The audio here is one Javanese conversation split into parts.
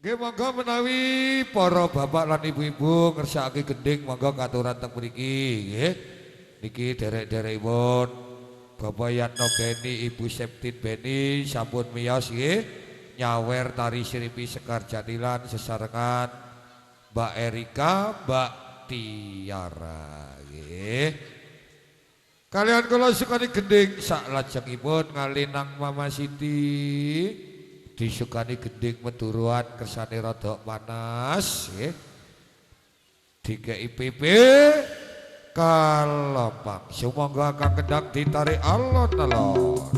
Nggih monggo menawi para bapak lan ibu-ibu ngersakake gending monggo katuran teng mriki nggih. Niki derek-derekipun Bapak Yatno Beni, Ibu Septin Beni sampun miyos nggih. Nyawer tari Sripi Sekar Jatilan sesarengan Mbak Erika, Mbak Tiara nggih. Kalian kula sukani gending sak lajengipun ngalinang Mama Siti. Disukani gending meturuan kersane rada panas nggih. Dikei PP kalopang sumangga kang kendang ditarik alon-alon.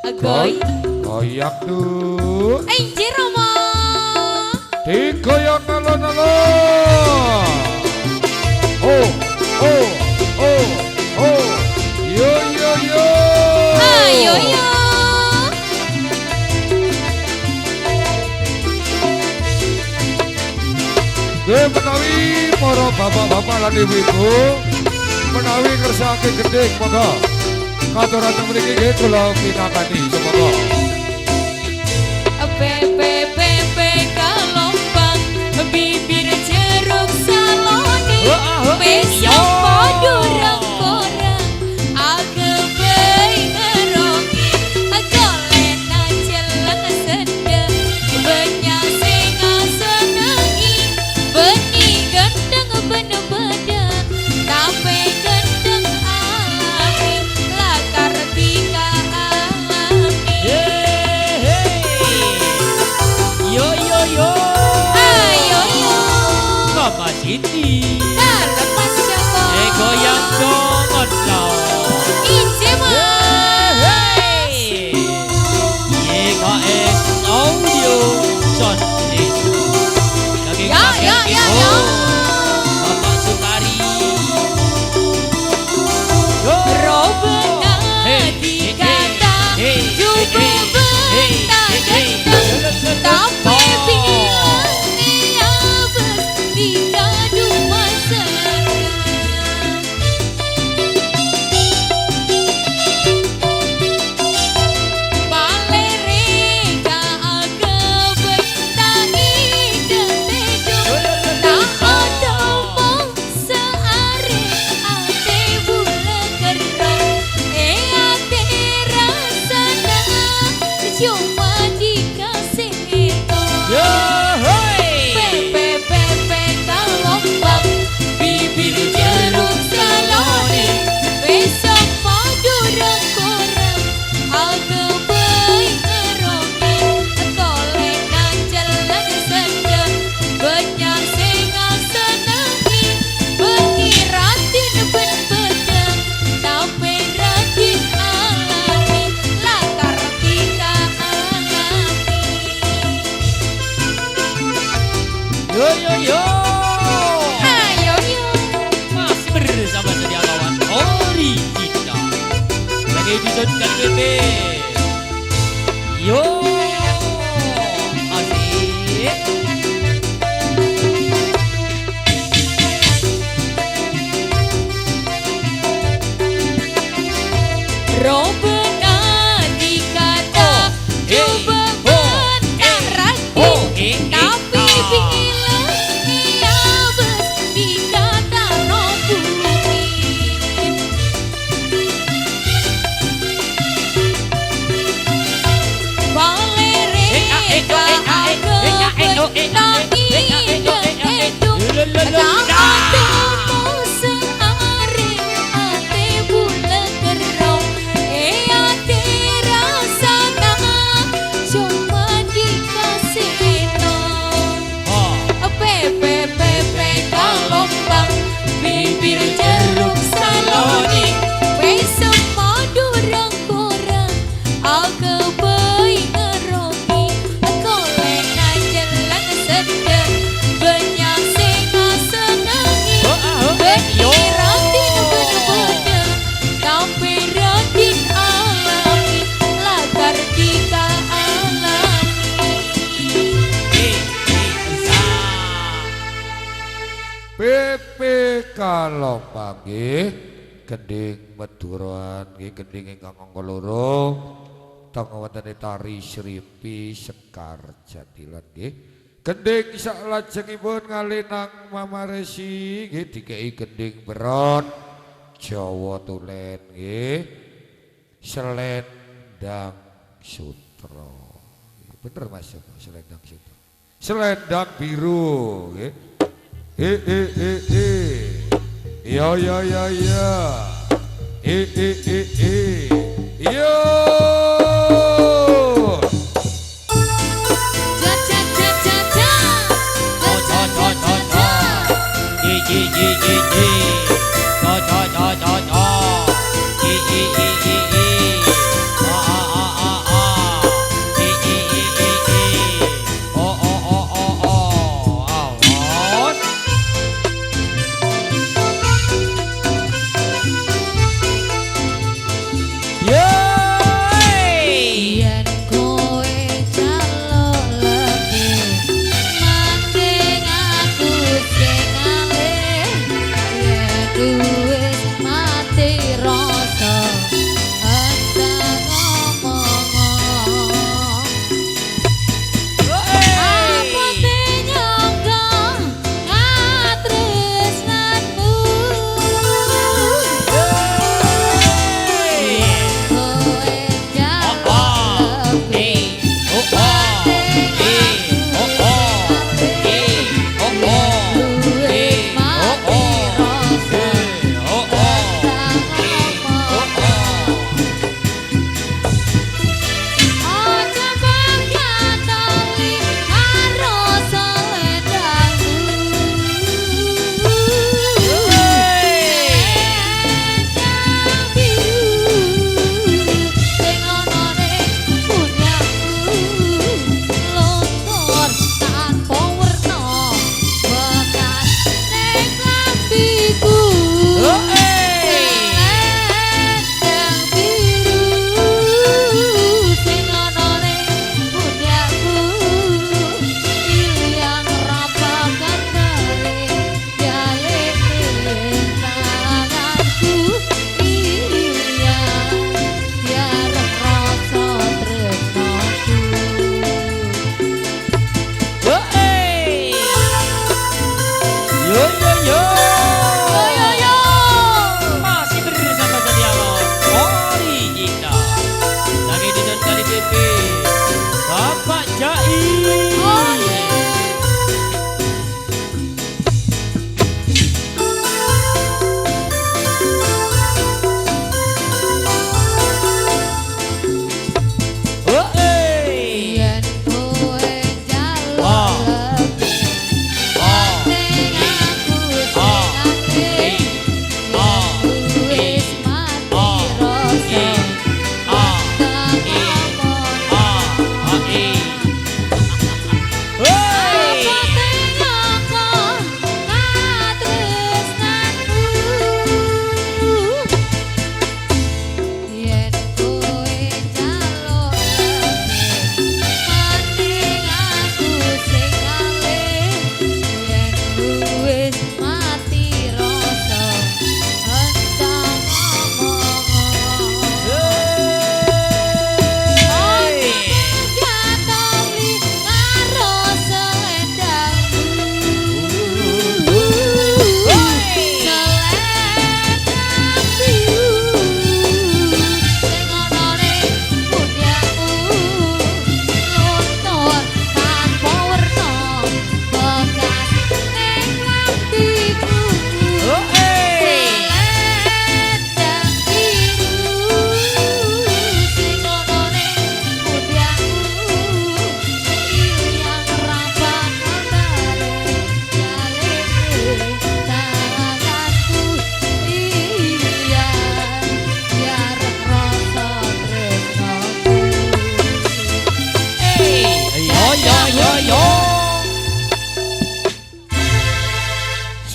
Agoy goyak tuh Anjir Rama digoyak alon-alon. Oh oh oh oh yo yo yo ayo yo menawi para bapak-bapak lan ibu-ibu menawi ngersakake gending monggo katuran teng mriki nggih kula pinakani semoga PPPP kalompang bibir jeruk saloni besok padurang korang agebei ngerongi golena jelek sedeng banyak sing senengi benih gendeng bener-bener tapi gendeng alami lakar tiga alami Yo yo yo, ayo yo Mama Siti, lepas Joko goyang dong Ince mah YKS Audio Sound Lagi ya Bapak Sukari Robena dikata juga bentar gendeng tapi bilang ia berdigadu masakan balerega agak bertangi detedo tak ada mong seare ate bula kerong ate rasana cuma dikasih itu PPPP kalompang bibir jeruk saloni besok padurang korang agak baik ngerongi kolenan jalan sedeng banyak sing senengi pengiratin ben-bedeng tapi ratin alami lakar kita alami Yo yo yo, ayo yo Mas bersama sedia kawan original Lagi episode KTP Yo asik Robena dikata coba bentar lagi tapi bilang ia dikata no bumi balerega agak bertangi dedung tak ada mau seare ate bula kerong ate rasana cuma dikasih no PPPP kalompang bibir jeruk saloni besok madurang korang agak baik ngerongi kolena jalan sedeng banyak sing senengi beniratin bener-bener tapi ratin alami lakar tiga alami PP kalompang nggih gending meduran nggih gending ingkang angka loro teng wonten tari Srimpi Sekar Jatilan nggih. Gending salajengipun ngalinang mamaresi nggih dikei gending beron Jawa Tulen nggih. Selendang Sutra. Bener Mas Selendang Sutra. Selendang biru nggih. Ya ya ya ya. Yo. Yen kowe calon lebih mending aku sing alih. Yen wis mati rasa entah ngomong. Apa nyangka ngatresnanmu. Masih bersama Setiawan Original. Lagi di kali PP Bapak Jai. Yen kowe calon lebih mending aku sing alih. Yen wis mati rasa entah ngomong.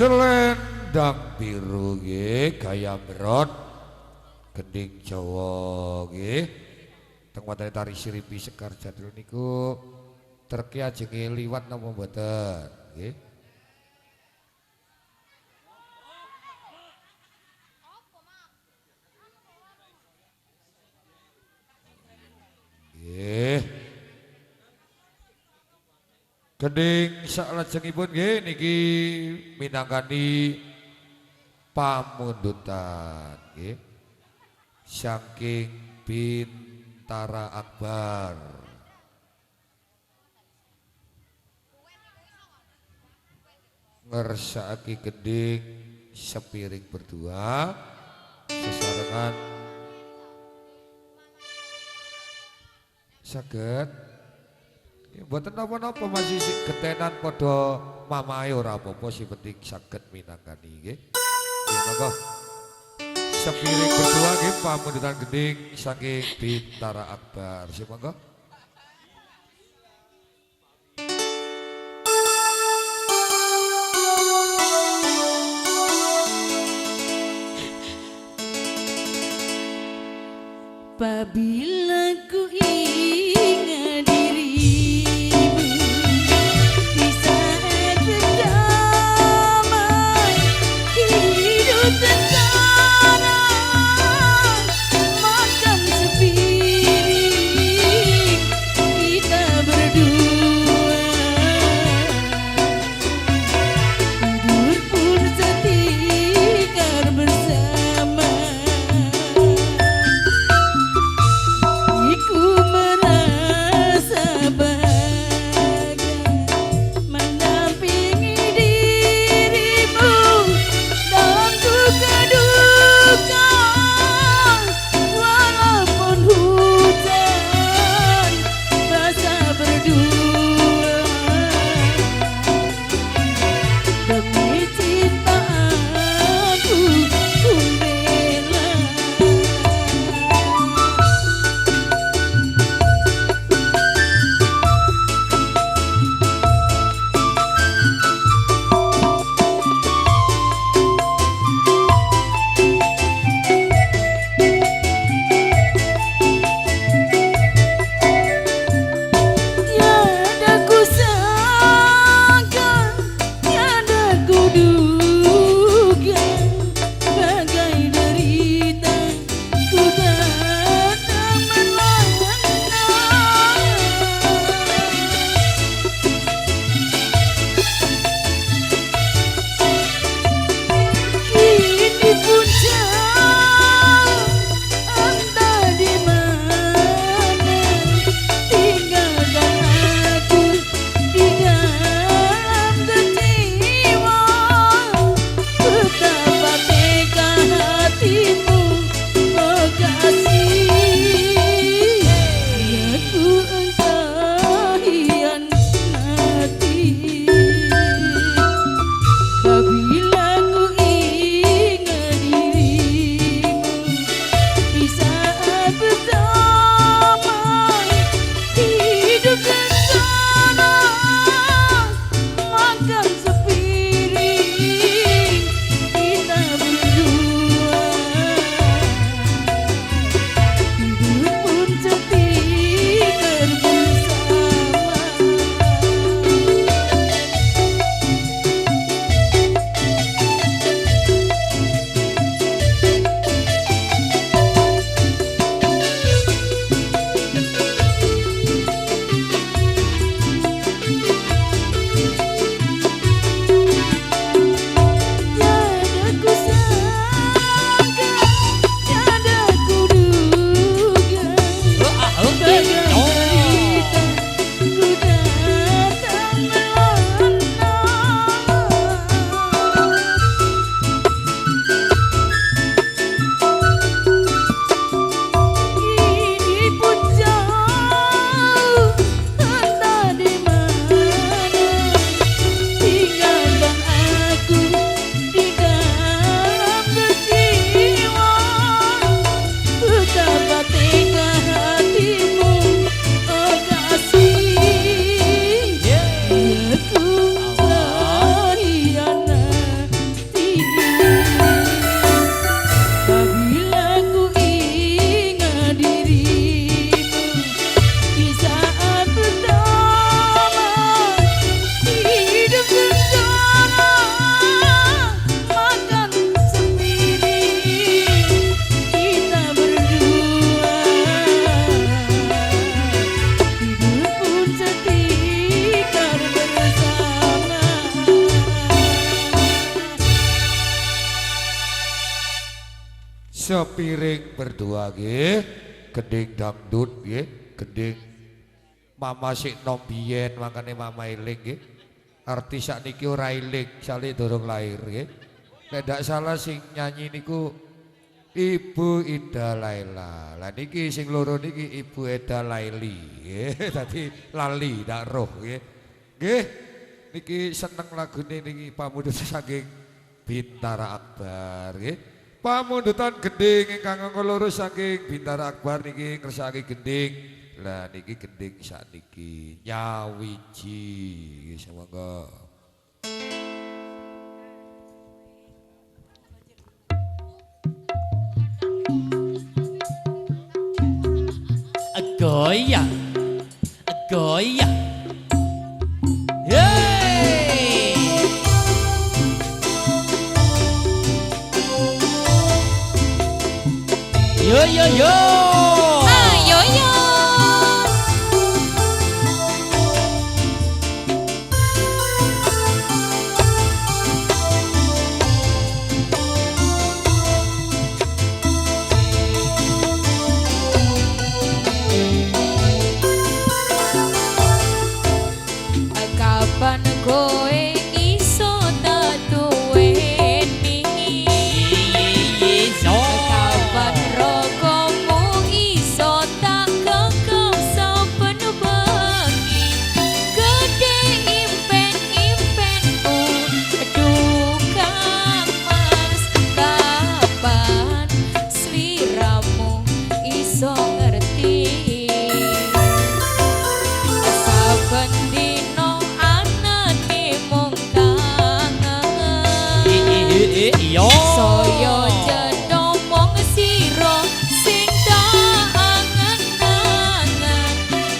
Selendang biru nggih gaya beron gending Jawa nggih. Teng wonten tari Srimpi Sekar Jatilan niku terki ajenge liwat napa mboten nggih. Gending salajengipun nggih niki minangkani pamundutan nggih saking Bintara Akbar. Ngersakake gending sepiring berdua sesarengan saged mboten napa-napa masih getenan padha mamae ora apa-apa sing penting saged minangkani nggih. Nggih monggo. Sepiring berdua nggih pamundutan gending saking Bintara Akbar. Sing monggo. Apabila ku ingat dirimu di saat berdamai hidup tenang makan sepiring sepiring berdua nggih. Gending dangdut nggih, gending Mama sik nom biyen makane Mama eling nggih. Artis sakniki ora eling, sale durung lahir nggih. Nek ndak salah sing nyanyi niku Ibu Ida Laila. Lah niki sing loro niki Ibu Eda Laili nggih. Dadi lali ndak roh nggih. Nggih. Niki seneng lagune niki pamundhut saking Bintara Akbar nggih. Pamundutan gending ingkang angka loro saking Bintara Akbar niki ngersakake gending. Lah niki gending sakniki nyawiji nggih samangga. Goyang, goyang. Hey! Yo yo yo. Ayo yo. Kapan kowe iso tak duweni? Kapan rogomu iso tak gegem saben bengi? Gede impen-impenku dukang mas. Kapan sliramu iso ngerti? Saben dino anane mung kangen. Yo. Saya cedhak mung sira sing tak angen-angen.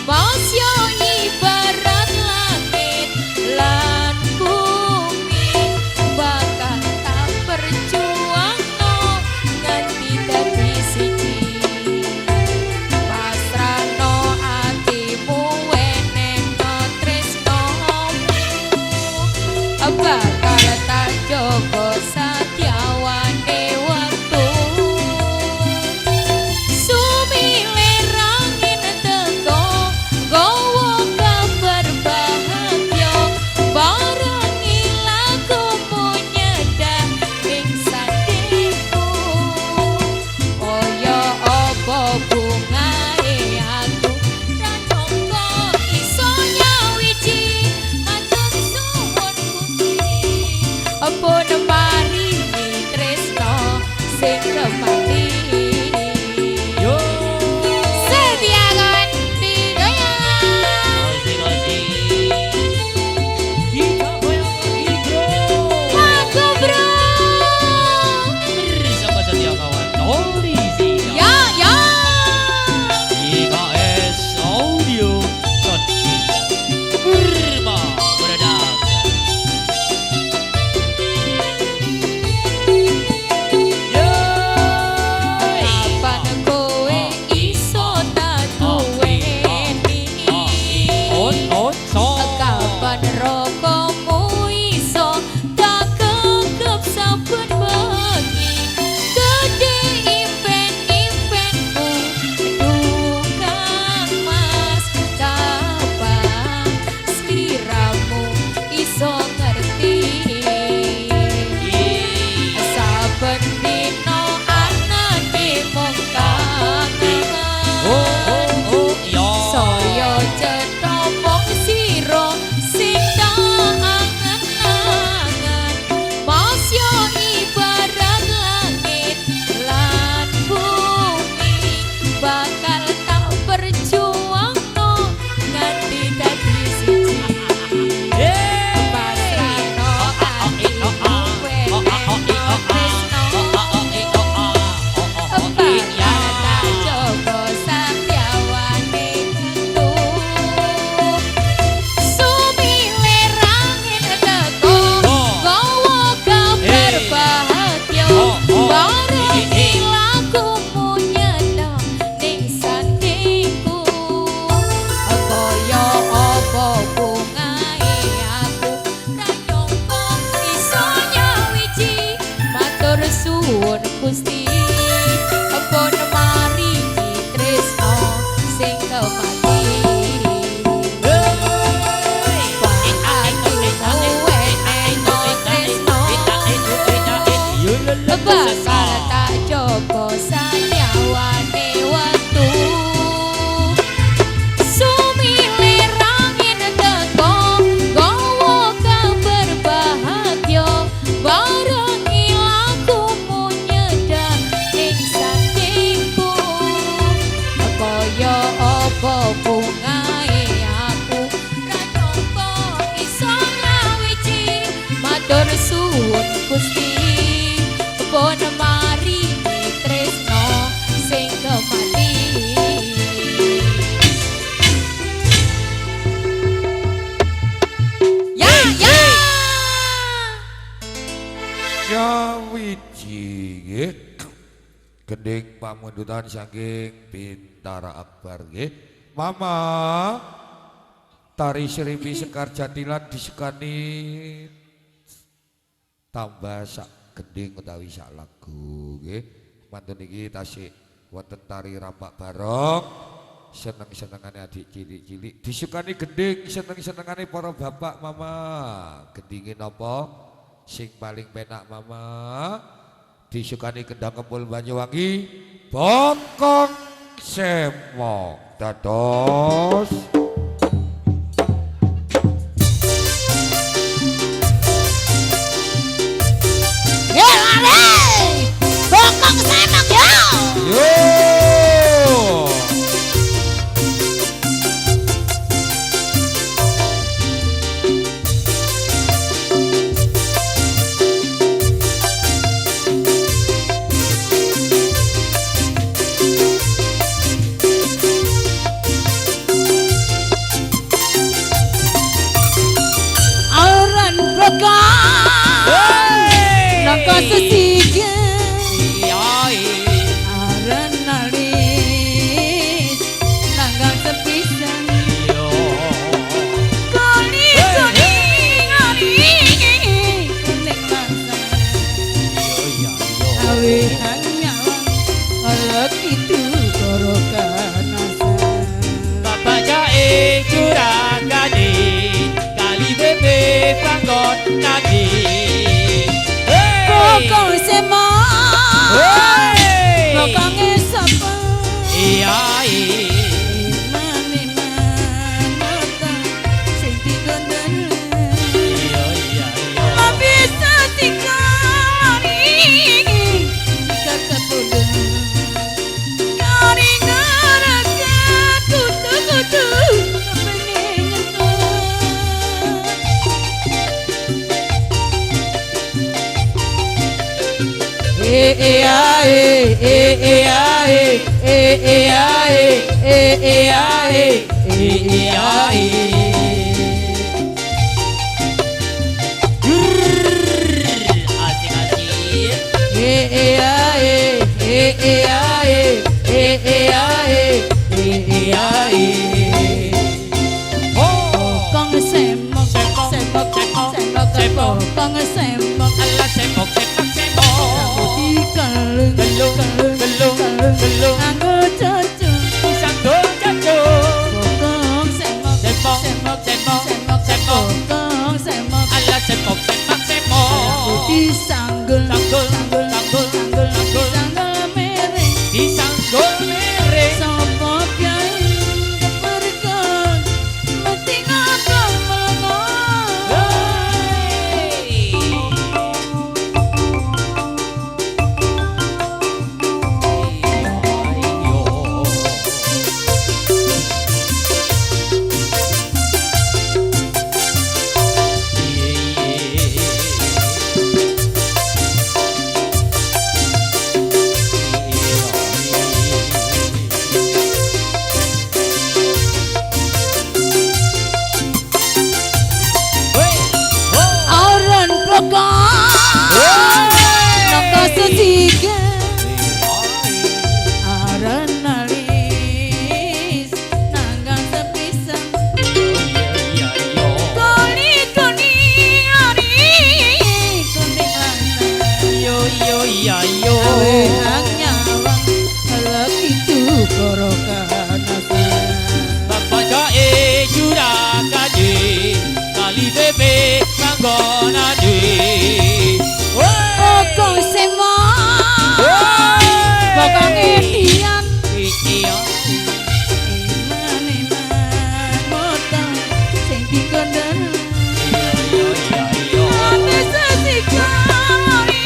Mas yo ibarat langit lan bumi, bakal tak perjuangno nganti dadi siji. Pasrahno atimu wenehno tresnomu, bakal tak jaga satyawane waktu. Sumile rangin teko gowo kabar bahagia, bareng ilakumu nyedak ing satiku. Kaya apa bungae aku ra nyangka iso nyawiji. Matur suwun Gusti, apa paringi tresno sing kemati. Yo. Setia ganti gaya. Kita goyang lagi bro. Aku bro. Bersama setia kawan original. Ya ya. IKS Audio Soundcheck Burma Production. Kapan kowe iso tak duweni? Kapan rogomu iso tak gegep saben bengi? Gede impen-impenku dukang mas. Kapan sliramu iso ngerti? Saben dino anane mung kangen. Saya cedhak mung sira sing tak angen-angen. Mas yo ibarat langit lan bumi, bakal tak perjuangno nganti dadi siji. Pasrahno atimu wenehno tresno, bakal tak jaga satyawane waktu. Sumile rangin teko gowo kabar bahagia, bareng ilakumu nyedak ning satiku. Kaya apa bungae aku ra nyangka iso nyawiji. Matur suwun Gusti, pamundutan saking Bintara Akbar nggih. Mama tari Seripi Sekar Jatilan disukani tambah sak gending utawi sak lagu nggih. Mantun iki tasik wonten tari Rampak Barong. Seneng-senengane adik cilik-cilik disukani gending, seneng-senengane para bapak mama. Gendingin napa sing paling penak mama? Disukani kendang kempul Banyuwangi, Bokong Semok dados Bokong Semok yo. yo. Naka sesiga Iya aran nalis nanggang sepisan Yo kali ngari kuning masa Yo awe hanyawang alak itu korokan asa Bapak jae curang gading Kali bebe panggon naging Bokong Semok Bokong sapa Iya Iman mata sing digondel Iya bisa tikari kakapun kari ngaraka kutu kepengen Bokong Semok Bokong Semok Allah semok semok semok dikalung Gelung aku cocok Pisang dol jatuh Bokong Semok Bokong Semok Allah semok semok semok disanggul Sanggul disanggul mereng Disanggul mereng sapa kyai keperkon mesti ngadol melongo Auron Bokong naka sesiga aran nalis nanggang sepisan kali ari kuning lasa awe hang nyawang alak itu korokan asa Bapak jae curang gading Kali bebe panggon adik Bokong Semok Bokong Edian Iya Iman motong sing digondel Iya bisa sikari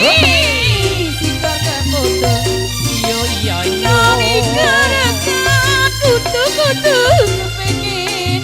sikar kapodo Iya kari karakat kutu kepengen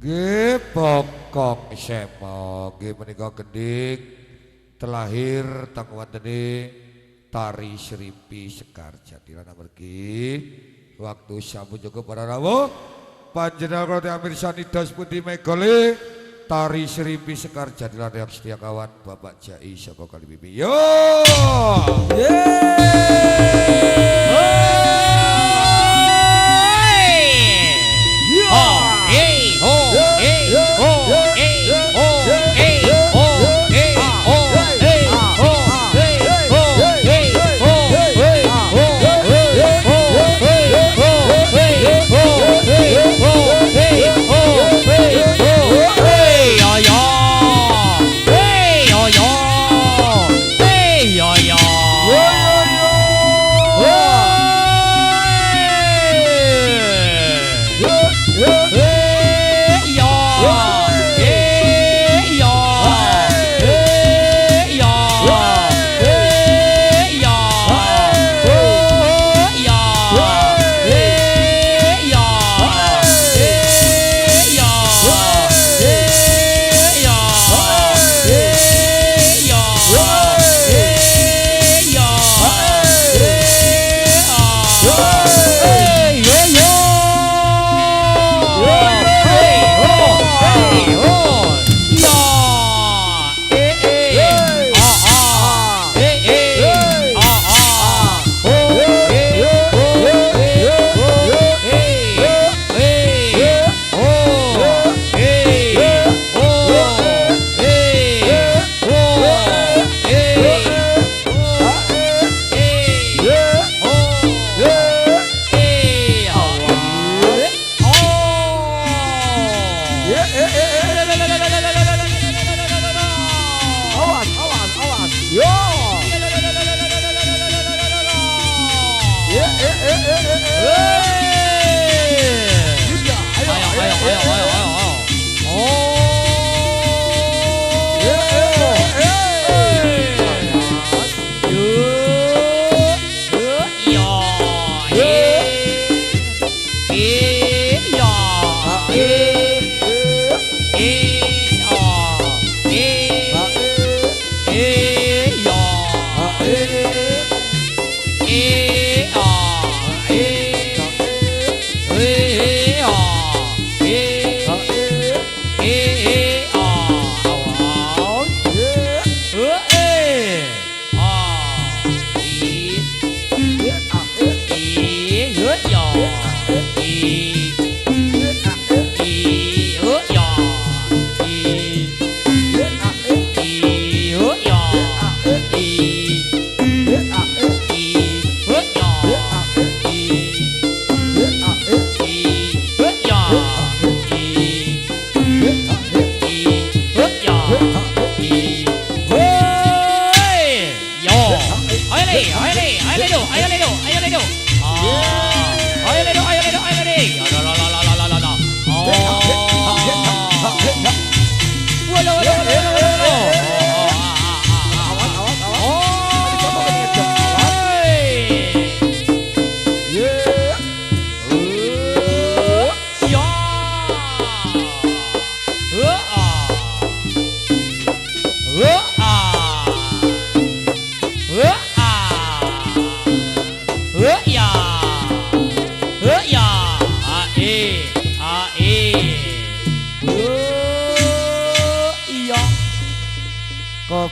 Nggih Bokong Sema nggih menika gending terlahir teng wondene Tari Srimpi Sekar Jati lan amargi waktu sampun cukup para rawuh panjenengan kula amirsani dos pundi megale Tari Srimpi Sekar Jati lan yang setia kawan Bapak Jai saka Kalibibi yo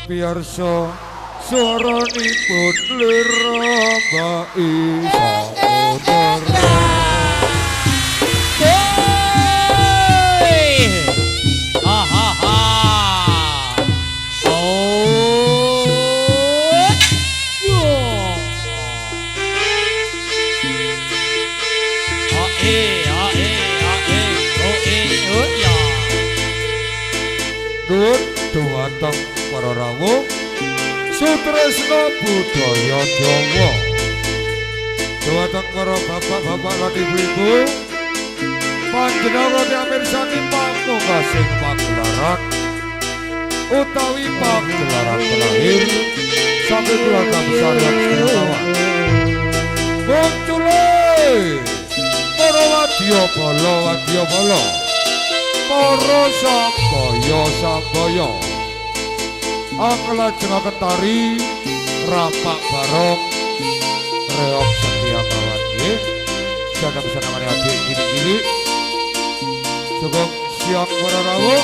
Kapiyarsa swaranipun lirambaki saudara Dumateng para rawuh sutresna budaya Jawa dumateng para bapak-bapak lan ibu-ibu panjenengan mirsani pamungkasing pagelaran utawi pagelaran terakhir sampai keluarga besar yang istimewa muncul para wadya bala Sambaya Anglajengaken tari Rapak Barong Reok Setia Kawan nggih jaga pesanane adik cilik-cilik Sugeng siang para rawuh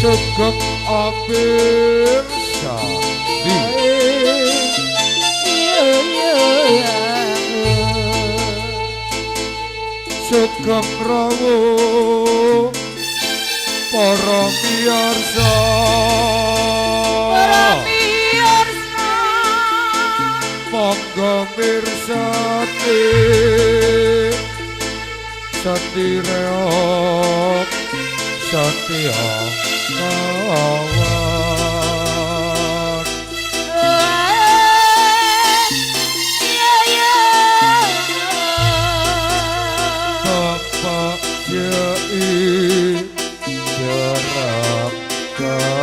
Sugeng apir sandi Sugeng rawuh para miyarsa monggo mirsani setireok setia kawan Bapak Yai Jarak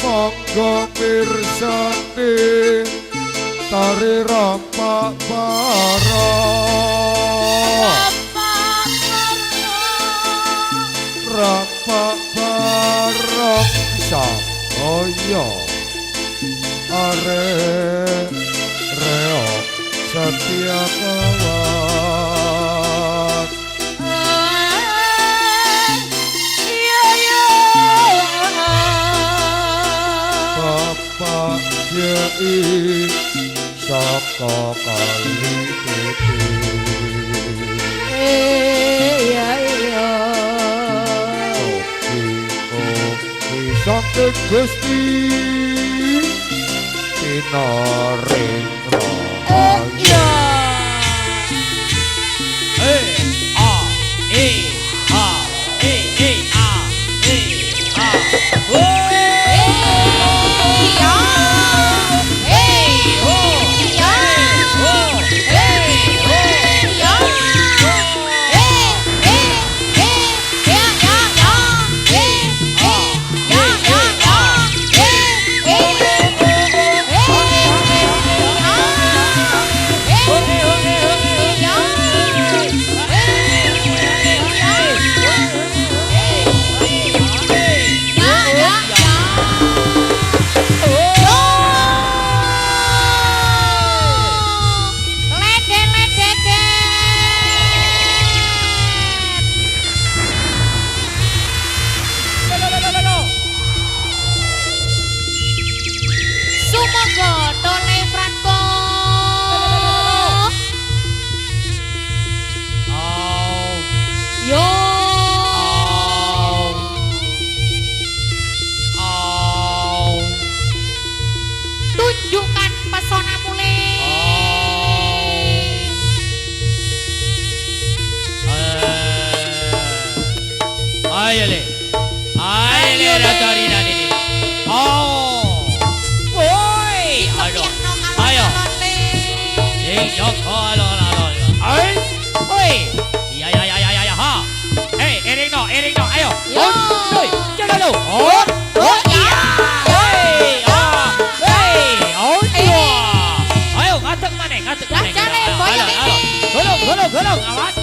Monggo mirsani tari Rapak Barong Rapak Barong Sambaya Are Reok Setia Kawan Bapak Yai Saka Kali Oki Saking Gusti Pinaring Rahayu Tunjukkan pesonamu le. Ayo le Ratarina ini. Woi, ayo, ayo. Kalau. Woi, ya, ha. Erino, ayo. Jangan lu. Iya. Ayo, ngatek mana? Golong, awas.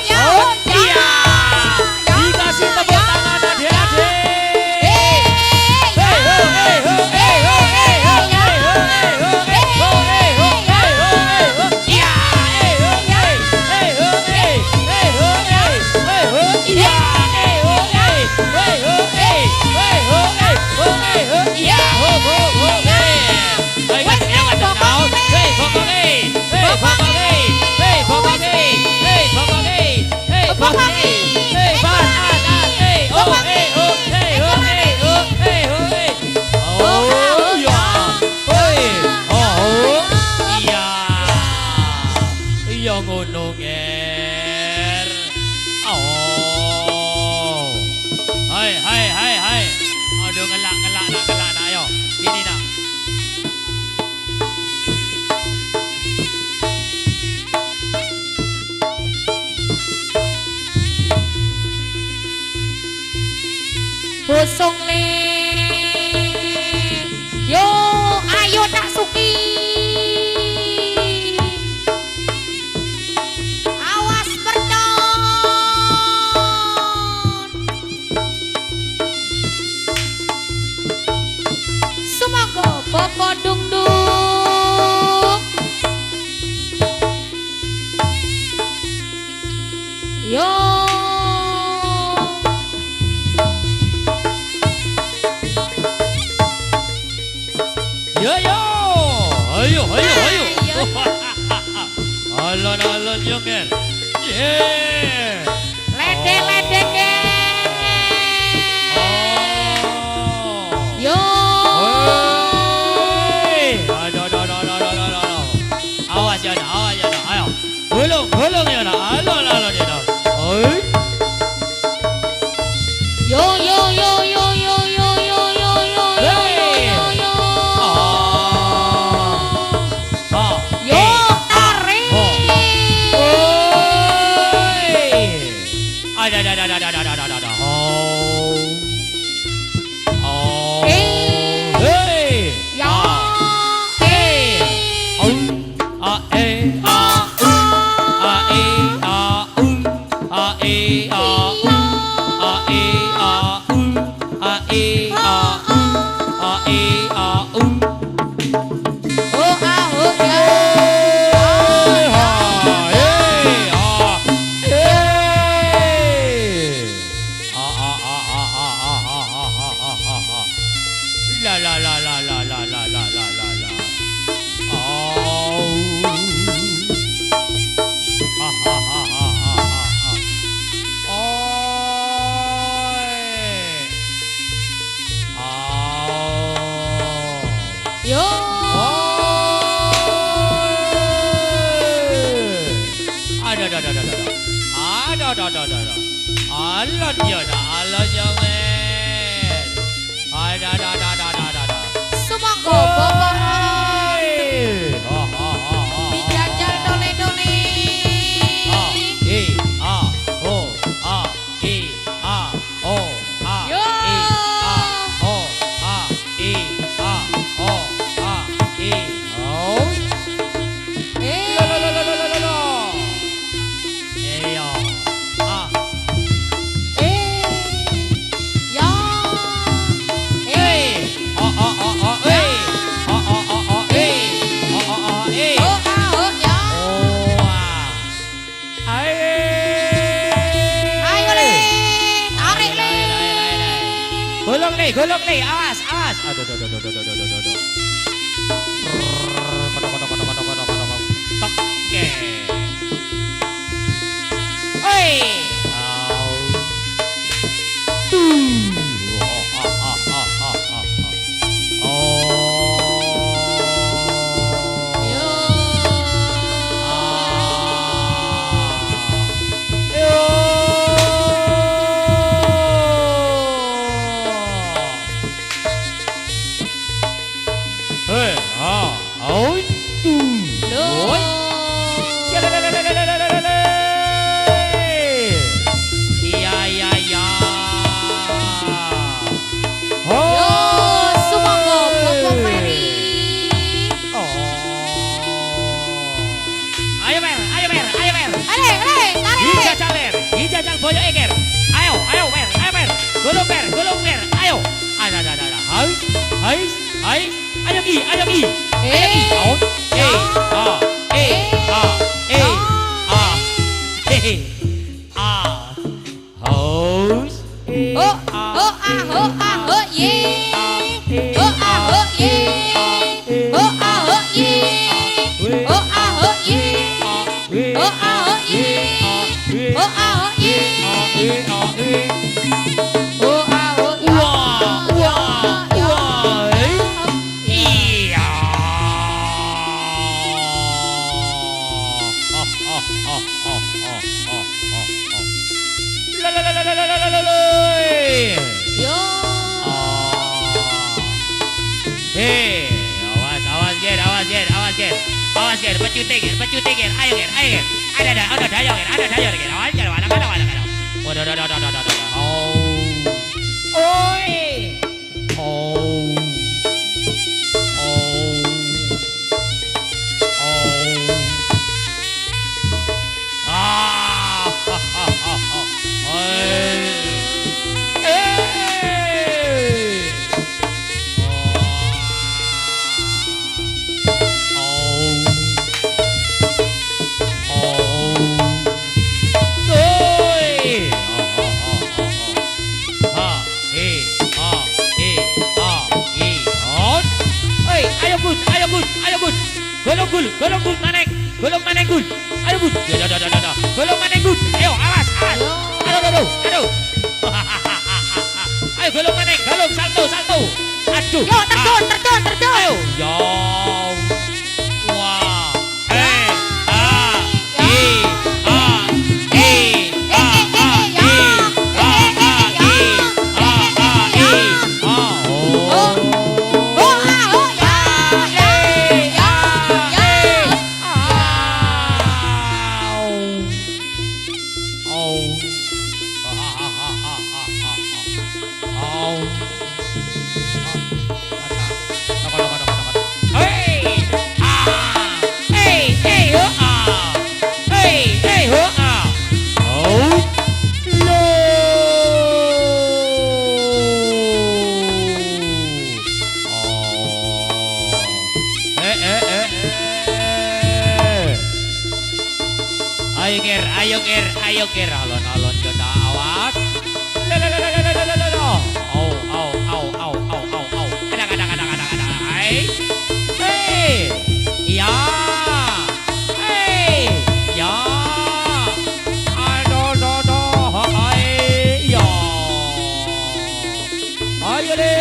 Ya. Iya. Dikasih tepuk tangan adik-adik. Ngono nger. Hai. Aduh ngelak nak ayo. Ini nak. sunglit. Yo, ayo nak suki. Awas bernon. Semoga bapak dung dung. Yo. Yo yo. Ayo ayo ayo. Ayo. Alon alon Yonger. Yeah. Lede lede ke. Oh. Yo. Hei. Aduh aduh aduh aduh aduh aduh. Awas ya nak, awas ya nak. Ayo. Gulung gulung ya nak. Alon alon ya nak. Oi. Yo yo yo yo yo yo yo yo yo yo yo yo. Ah. Yo tarik. Ada. Oh. Hey. Ya. Oh ah oh ya. La la la la la la la la la la la. Oh. Ha ha ha ha ha ha. Oi. Oh. Yo. Ada. Alon ya dah, alon ya men. Ada. Semoga bapak Ha ha ha ha. dijajal dole dole. Yo. Eh. Eh. Ya. Eh. Oh ah oh ya. Ayo le. Tarik le. Gulung nih, awas. Aduh. Oke. Oi. Yo. Lo. Yo, semoga bapak Ferry. Ayo mer. Ale, tarik. Dijajal boyo eger. Ayo mer. Gulung mer. Ayo. Ada. Hais. Ayo gi. Out. Haus. Oh ah oh ye. Oh ah oh ye. Oh ah oh ye. Oh ah oh ye. Oh ah oh ye. Oh ah oh ye. Oh ah oh ya. Iya. Yo. Hei, awas Ger. Pecuti Ger. Ayo Ger. Ada, ayo Ger. Awas Ger. Waduh. Oi. golong gul maneng gul. Ayo bud, golong maneng gul. Ayo awas. Aduh. Ayo golong maneng, golong salto. Aduh. Yo terjun. Ayo, yo. Wah. Ayo ger, alon yo awas. Au. Ada. Hey. Ya. Hey. Ya. Aduh. Hai. Ya. Ayo deh.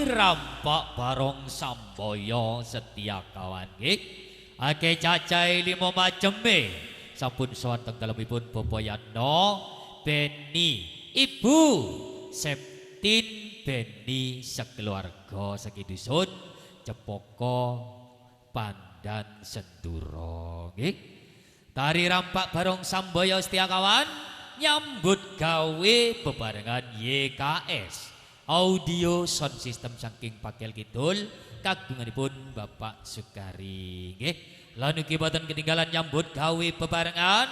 Rampak barong samboyo setia kawan nggih. Ake cacai 5 macem sampun sowan teng dalemipun Bapak Yatno Beni Ibu Septin Beni sekeluarga sakidusun Cepoko Pandan Senduro nggih. Tari rampak barong samboyo setia kawan nyambut gawe bebarengan YKS audio sound system saking Pakel Kidul kagunganipun Bapak Sukari nggih. Lan ugi boten ketinggalan nyambut gawe bebarengan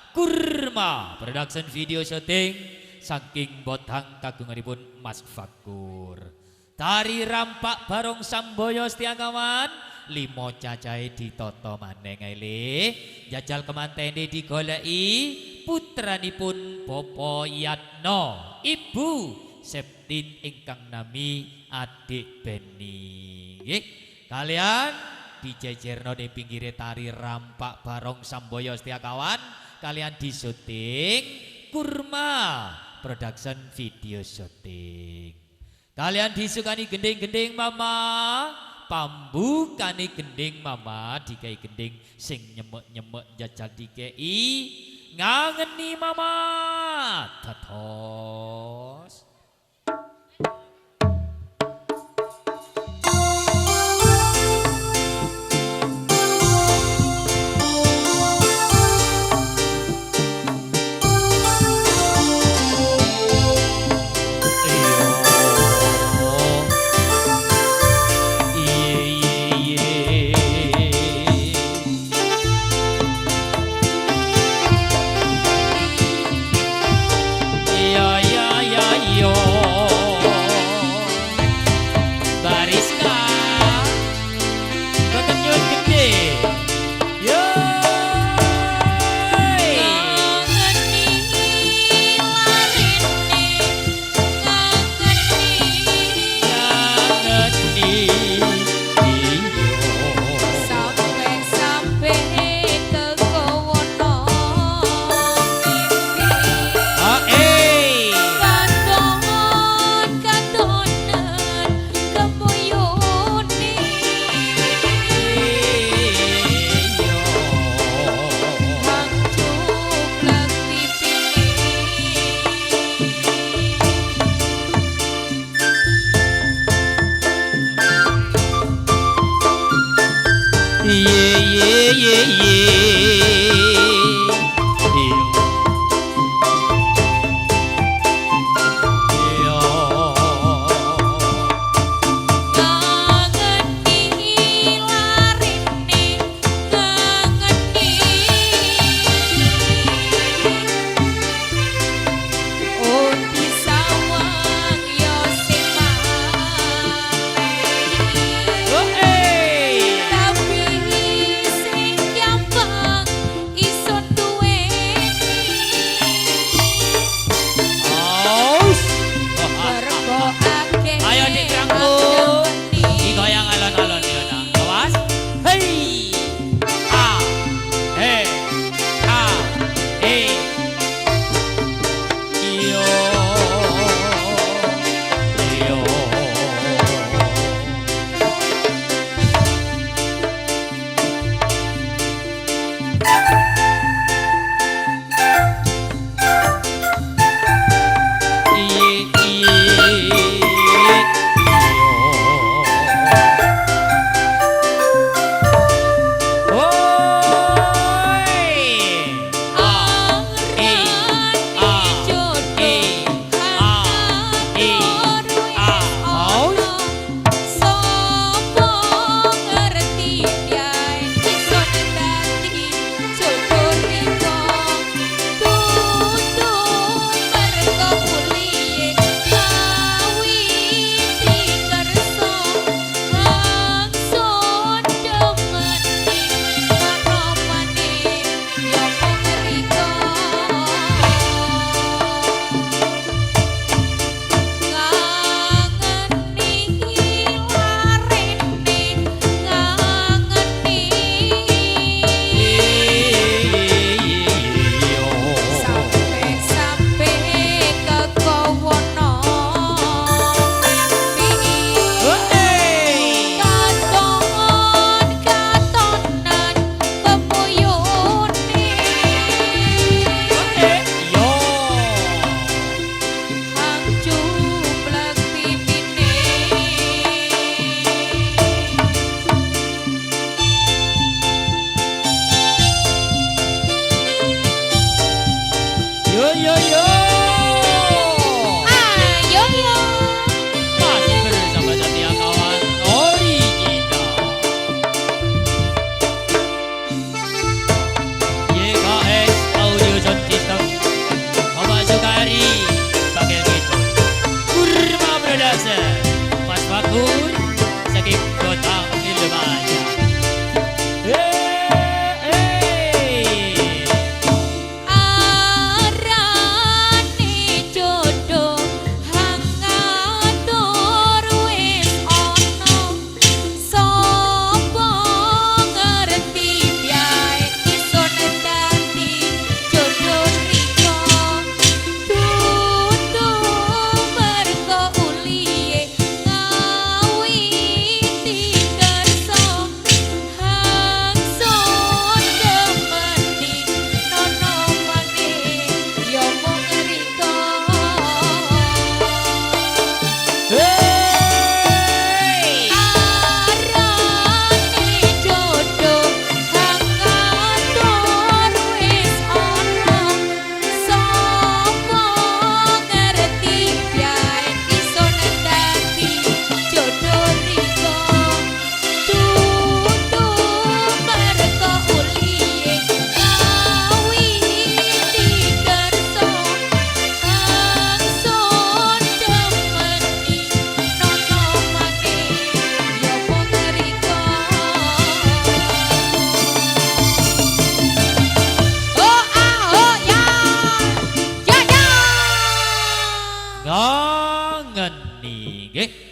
Kurma production video syuting saking Botang kagunganipun Mas Fakur. Tari rampak barong samboyo setia kawan 5 cacahe ditata maneng ae jajal kemantene digoleki putranipun Bapak Yatno Ibu Septin ingkang nami Adik Beni nggih. Kalian dijejerno di pinggire tari rampak barong samboyo setia kawan kalian disuting Kurma production video syuting. Kalian disukani gending-gending mama pambukani gending mama dikai gending sing nyemek-nyemek jajal dikei ngangeni mama tetos.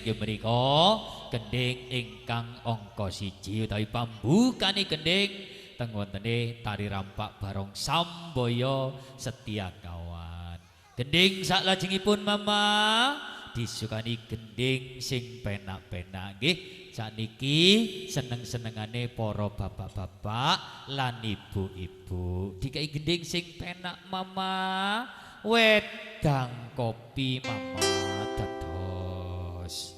nggih menika gending ingkang angka 1 utawi pambukane gending teng wontene tari rampak barong Sambaya Setia Kawan. Gending saklajengipun Mama disukani gending sing penak-penak nggih. Sakniki seneng-senengane para bapak-bapak lan ibu-ibu. Dikai gending sing penak Mama. Wedang kopi Mama dados.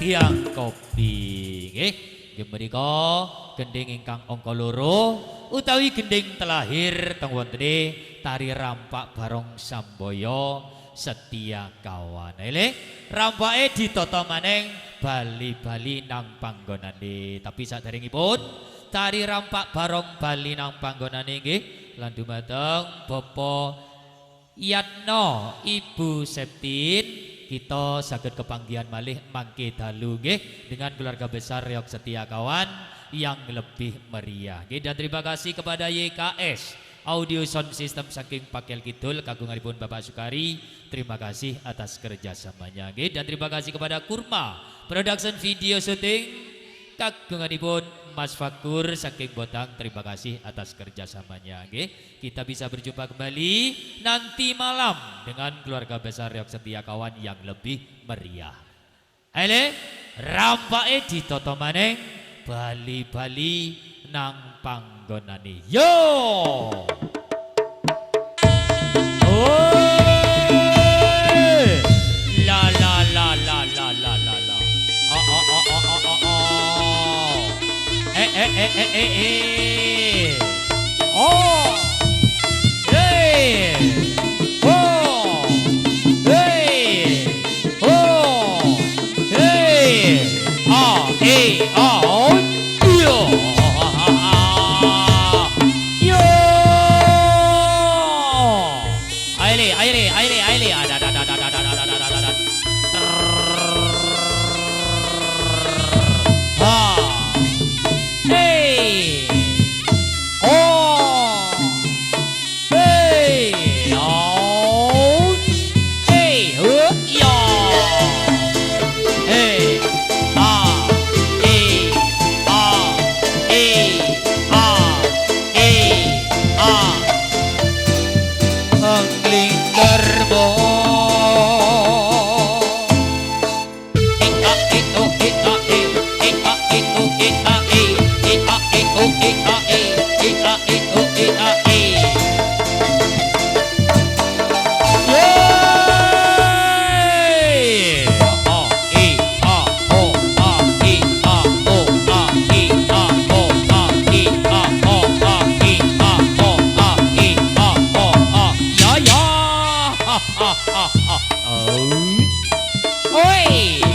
tiang kopi nggih nggih menika gending ingkang angka 2 utawi gending telahir teng wontene tari rampak barong Sambaya setia kawan. Ele rampake ditata maneng bali-bali nang panggonane. Tapi saderengipun tari rampak barong bali nang panggonane nggih lan dumateng Bapak Yatno Ibu Septin kita saged kepanggihan malih mangke dalu nggih dengan keluarga besar Reok Setia Kawan yang lebih meriah. Nggih dan terima kasih kepada YKS Audio Sound System saking Pakel Kidul kagunganipun Bapak Sukari. Terima kasih atas kerjasamanya nggih dan terima kasih kepada Kurma Production Video Shooting kagunganipun Mas Fakur saking Botang. Terima kasih atas kerjasamanya nggih. Kita bisa berjumpa kembali nanti malam dengan keluarga besar Reok Setia Kawan yang lebih meriah. Ele rampake ditata maneng bali-bali nang panggonane. Yo! La la la la la la la la. Oh, hey, oh, hey, oh, hey, oh, yo, yo, aile, ada. Hey, oh, hey, oh, hey, yo, hey, hey, Angling derbo. Oi!